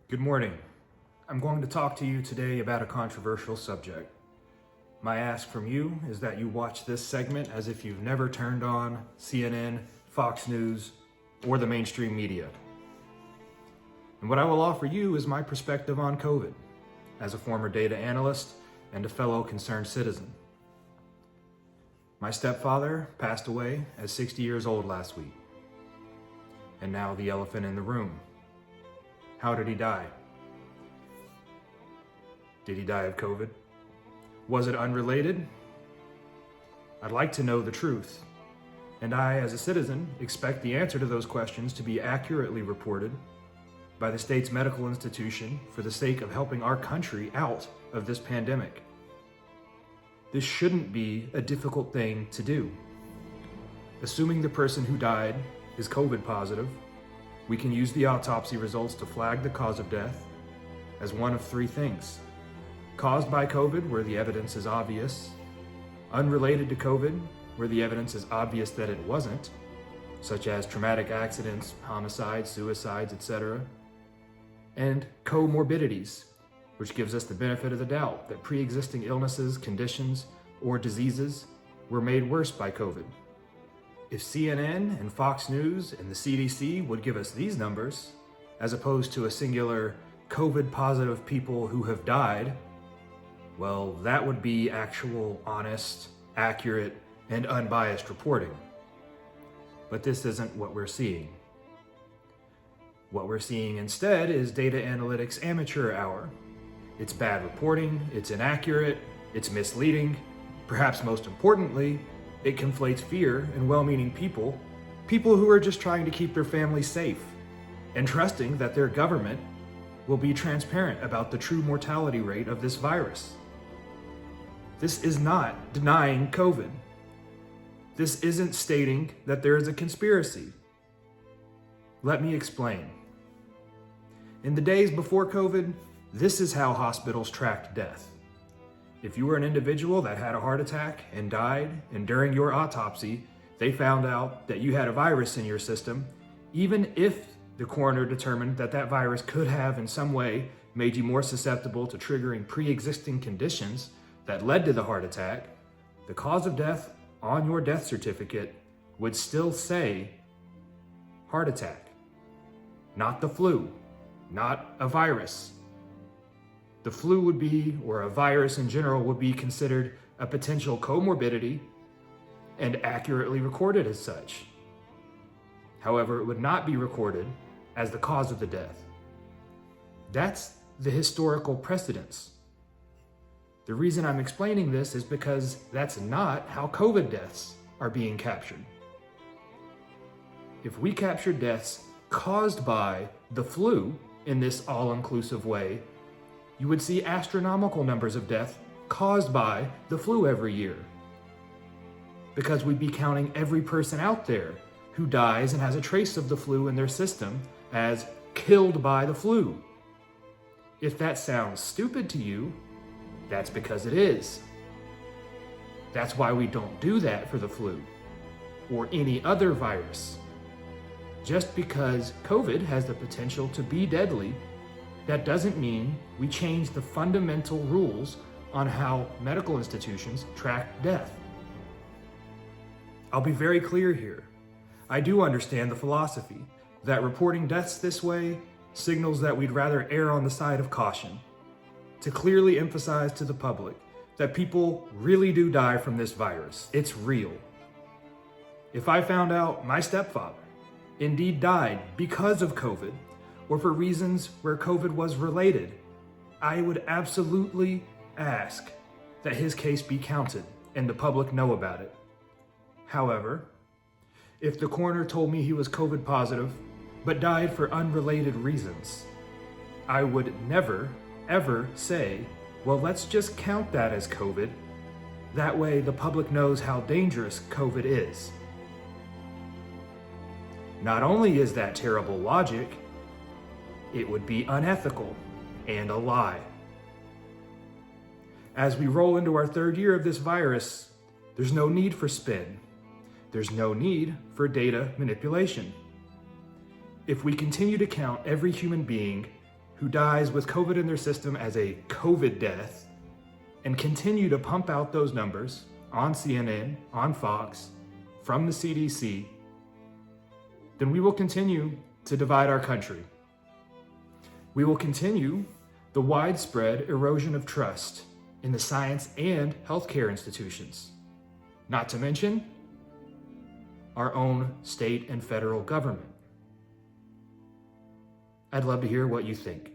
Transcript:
Good morning. I'm going to talk to you today about a controversial subject. My ask from you is that you watch this segment as if you've never turned on CNN, Fox News, or the mainstream media. And what I will offer you is my perspective on COVID as a former data analyst and a fellow concerned citizen. My stepfather passed away at 60 years old last week. And now the elephant in the room. How did he die? Did he die of COVID? Was it unrelated? I'd like to know the truth. And I, as a citizen, expect the answer to those questions to be accurately reported by the state's medical institution for the sake of helping our country out of this pandemic. This shouldn't be a difficult thing to do. Assuming the person who died is COVID positive, we can use the autopsy results to flag the cause of death as one of three things: caused by COVID, where the evidence is obvious; unrelated to COVID, where the evidence is obvious that it wasn't, such as traumatic accidents, homicides, suicides, etc., and comorbidities, which gives us the benefit of the doubt that pre-existing illnesses, conditions, or diseases were made worse by COVID. If CNN and Fox News and the CDC would give us these numbers, as opposed to a singular COVID positive people who have died, well, that would be actual, honest, accurate, and unbiased reporting. But this isn't what we're seeing. What we're seeing instead is data analytics amateur hour. It's bad reporting, it's inaccurate, it's misleading. Perhaps most importantly, it conflates fear in well-meaning people who are just trying to keep their families safe and trusting that their government will be transparent about the true mortality rate of this virus. This is not denying COVID. This isn't stating that there is a conspiracy. Let me explain. In the days before COVID, this is how hospitals tracked death. If you were an individual that had a heart attack and died, and during your autopsy, they found out that you had a virus in your system, even if the coroner determined that that virus could have in some way made you more susceptible to triggering pre-existing conditions that led to the heart attack, the cause of death on your death certificate would still say heart attack, not the flu, not a virus. The flu would be, or a virus in general, would be considered a potential comorbidity and accurately recorded as such. However, it would not be recorded as the cause of the death. That's the historical precedence. The reason I'm explaining this is because that's not how COVID deaths are being captured. If we captured deaths caused by the flu in this all-inclusive way, you would see astronomical numbers of death caused by the flu every year. Because we'd be counting every person out there who dies and has a trace of the flu in their system as killed by the flu. If that sounds stupid to you, that's because it is. That's why we don't do that for the flu or any other virus. Just because COVID has the potential to be deadly, that doesn't mean we change the fundamental rules on how medical institutions track death. I'll be very clear here. I do understand the philosophy that reporting deaths this way signals that we'd rather err on the side of caution, to clearly emphasize to the public that people really do die from this virus. It's real. If I found out my stepfather indeed died because of COVID, or for reasons where COVID was related, I would absolutely ask that his case be counted and the public know about it. However, if the coroner told me he was COVID positive, but died for unrelated reasons, I would never, ever say, well, let's just count that as COVID. That way the public knows how dangerous COVID is. Not only is that terrible logic, it would be unethical and a lie. As we roll into our third year of this virus, there's no need for spin. There's no need for data manipulation. If we continue to count every human being who dies with COVID in their system as a COVID death and continue to pump out those numbers on CNN, on Fox, from the CDC, then we will continue to divide our country. We will continue the widespread erosion of trust in the science and healthcare institutions, not to mention our own state and federal government. I'd love to hear what you think.